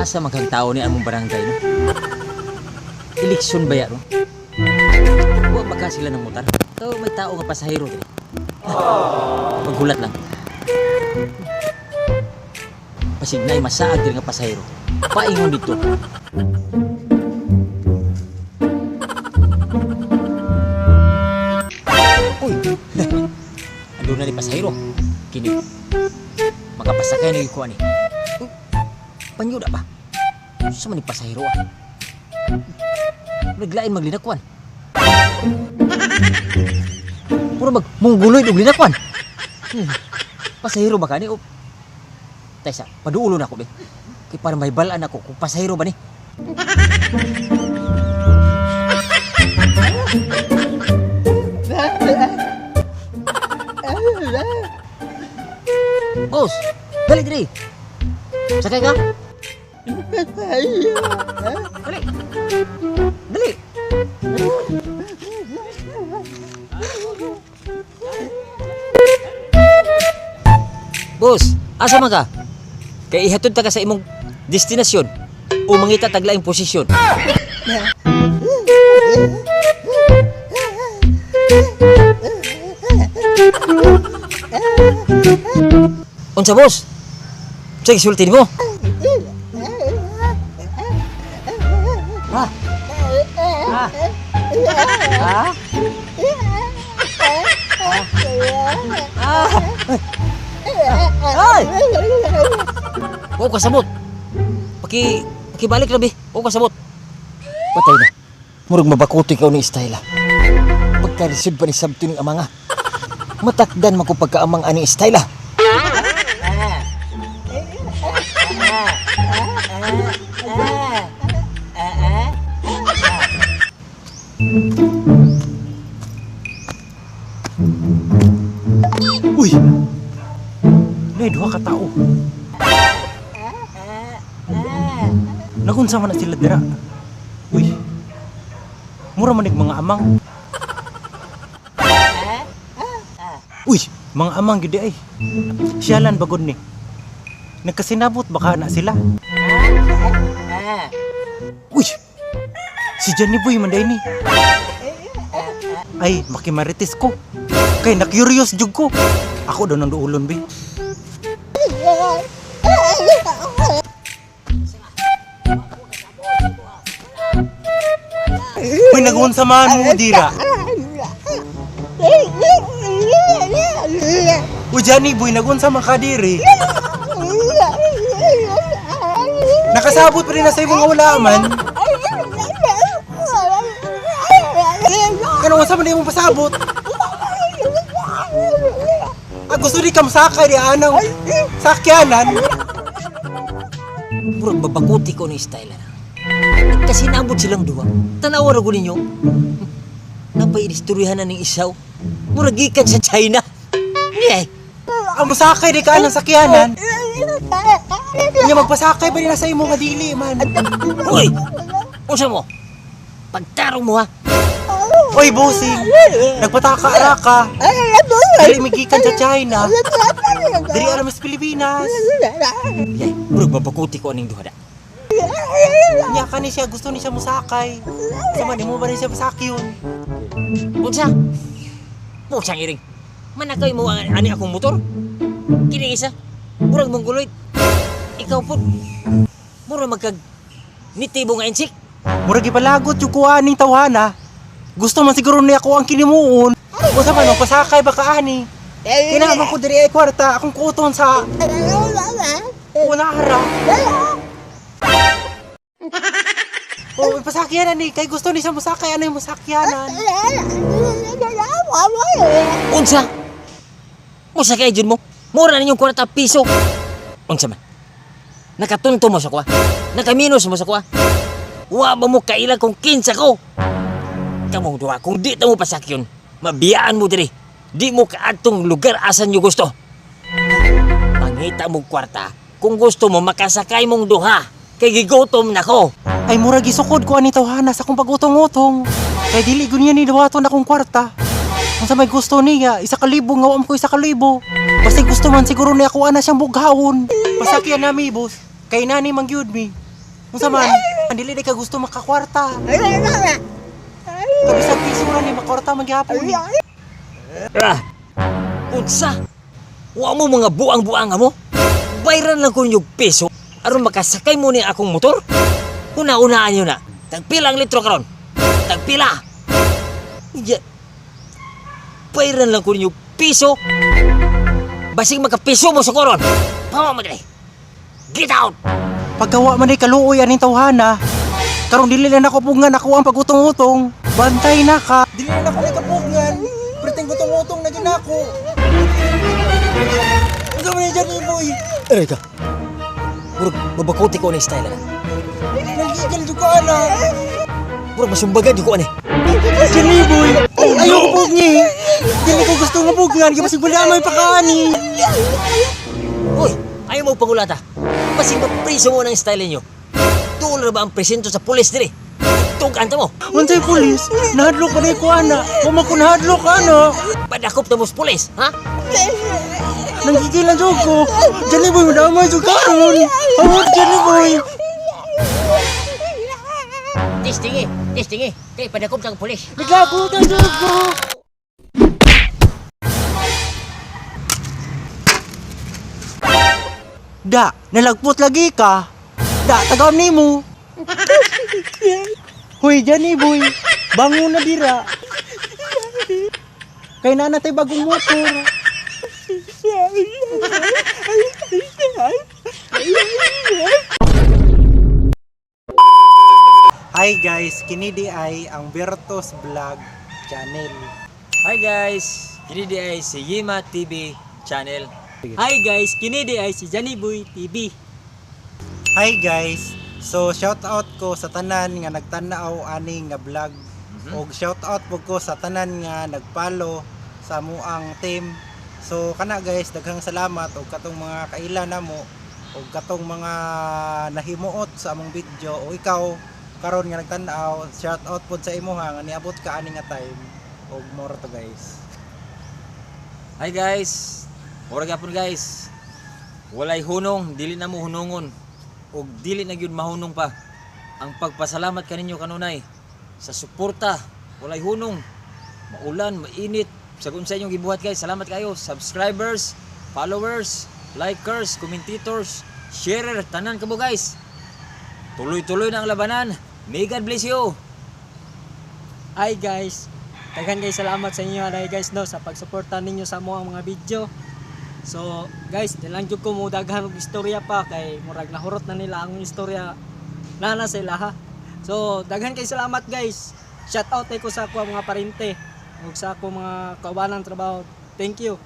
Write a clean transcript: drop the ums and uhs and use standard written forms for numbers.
Asa maghang tao ni among barangay no? Eleksyon ba yan no? Huwag baka sila ng motor. Ito may tao nga pasahero din. Maghulat lang. Pasig na masaag din nga pasahero. Paingon dito. Uy! Ando na ni pasahero. Kini. Makapasakay na yung kuha ni. Panyo na ba? Sa man ni pasahero ah. Naglain maglinakwan. Puro mungguloy og linakwan. Pasahero ba ka ni? Taysa, paduulo na ako be. Kaya para may balaan ako kung pasahero ba ni. Boss, dali dali. Sakay ka? Dali. Dali. Boss, asa man ka? Kay ihatod ta ka sa imong destinasyon o mangita taglaing posisyon. Unsa boss? Sige sultin mo. Ha? Ha? Ha? Ay! Oo kasabot. Pakibalik na bi. Oo kasabot. Patay na. Murag mabakuti ka ni Istayla. Pagka-receive pa ni sabto ning amanga. Matakdan mako pagkaamang ani Istayla. Uy! Nay, duha ka tao. Nagunsa man na sila dira. Uy! Mura man mga amang. Uy! Mga amang gidi ay. Siyalan bagod ni. Nagkasinabot baka na sila. Uy! Si Johnny Boy manday ni. Ay, makimarites ko. Kay na-curious jug ko. Ako daw nang duulon, bi. Uy, nagunsa man mo, dira. Uy, Johnny Boy, nagunsa man ka, diri. Nakasabot pa rin na sa imong ulaman. Kano sa man imong pasabot? Gusto di kam sakay di anang sakyanan. Murag babakuti ko ni Istayla na. Kasi naabot silang duwa. Tanawa ra ko ninyo. Napainistoryahan na ng isaw. Murag gikan sa China. Yeah. Ang masakay di ka anang sakyanan. Nga magpasakay ba rin na sa imo nga dili man. Uy! Usa mo? Pagtarong mo ha. Oy, bossing! Nagpataka-araka! Dili migikan sa China! Dili alam sa Pilipinas! Yay, murag mabakuti ko aning duhada. Nya ka ni siya, gusto ni siya musakay. Sama ni mo ba ni siya masakyon? Unsa? Pusang iring. Manakay mo ani akong motor? Kini isa? Murag mongguloy. Ikaw po. Murag magkag nitibo nga insik. Murag ipalagot yung kuha aning tawhana. Gusto man siguro niya ako ang kinimuon. O sa man, pasakay baka ani. Kinaman ko diri ay kwarta, akong kuton sa... Una hara. O, pasakyanan ni, kay gusto ni siya masakay, ano yung masakyanan? Unsa? Masakay dyan mo? Mura na yung 40 piso. Unsa man? Nakatunto mo sa kuha? Nakaminos mo sa kuha? Wa ba mo kailan kung kinsa ko? Kamong duha, kung di ta mo pasakyon, mabiyaan mo diri. Di mo kaadtong lugar asan nyo gusto. Pangita mong kwarta, kung gusto mo makasakay mong duha, kay gigutom na ko. Ay mura gisukod ko ani tawhana sa akong pagutong-utong. Kay dili gud niya ni dawaton akong kwarta. Kung sa may gusto niya, 1,000 nga am ko 1,000. Basta gusto man siguro niya ako ana siyang bughawon. Pasakyan nami, boss. Kay nani mangyud mi. Unsa man, ang dili ka gusto makakwarta. Kabisag piso ra ni makakwarta magyapon. Unsa? Wa mo mga buang-buang mo? Bayran lang ko yung piso aron makasakay mo ni akong motor. Una-unaan nyo na. Tagpila ang litro karon. Tagpila. Ya. Bayran lang ko yung piso. Basig makapiso mo sa koron. Pama mo dali. Get out! Paggawa man ay kaluoy aning tawhana. Karong dili na nako pugngan ako ang pagutong-utong. Bantay na ka. Dili na nako ikapugngan. Preteng gutong-utong na gid ako. Unsa man dyan ni boy? Aray ka. Murag mabakuti ko na yung style na. Nagigil jud ka ana. Murag masumbagan yung ko ani. Jani boy. Ayoko pugni. Dili ko gusto nga pugngan kay basig wala may pakaani. Uy, ayaw mo pangulata. Basig mapriso mo ng style ninyo. Tulo ba ang presento sa pulis diri? Tuganta mo. Unsay pulis? Nahadlok pa ni ko ana. Kung ko nahadlok ana. Padakop na mo sa pulis, ha? Nagigil na jud ko. Jani boy madamay jud karon. Hawat jani boy. Testing eh. Kaya padakop sa pulis. Naglabutan jud ko. Da, nalagpot lagi ka. Da, tagam ni mo. Hoy, Jani boy. Bangon na dira. Kay na natay bagong motor. Hi guys, kini di ay ang Bertos Vlog channel. Hi guys, kini di ay si Yima TV channel. Hi guys, kini di ay si Johnny Boy TV. Hi guys, so shout out ko sa tanan nga nagtanaw ani nga vlog. Og shout out po ko sa tanan nga nagfollow sa amuang team. So kana guys, daghang salamat og katong mga kaila namo og katong mga nahimuot sa among video o ikaw karon nga nagtan-aw, shout out pod sa imo nga niabot ka ani nga time. Og more to guys. Hi guys, mura gapon guys. Walay hunong, dili na mo hunongon. Og dili na gyud mahunong pa. Ang pagpasalamat kaninyo kanunay sa suporta, walay hunong. Maulan, mainit, sagun sa inyong gibuhat guys. Salamat kayo, subscribers, followers, likers, commentators, sharer, tanan kamo guys. Tuloy-tuloy na ang labanan. May God bless you. Hi guys, daghan guys salamat sa inyo alay guys no sa pagsuporta ninyo sa mga video. So guys, dilang jud ko mo daghan og istorya pa kay murag nahurot na nila ang istorya nana sila ha. So daghan kay salamat guys. Shout out ko sa ako mga parente ug sa ako mga kaubanan trabaho. Thank you.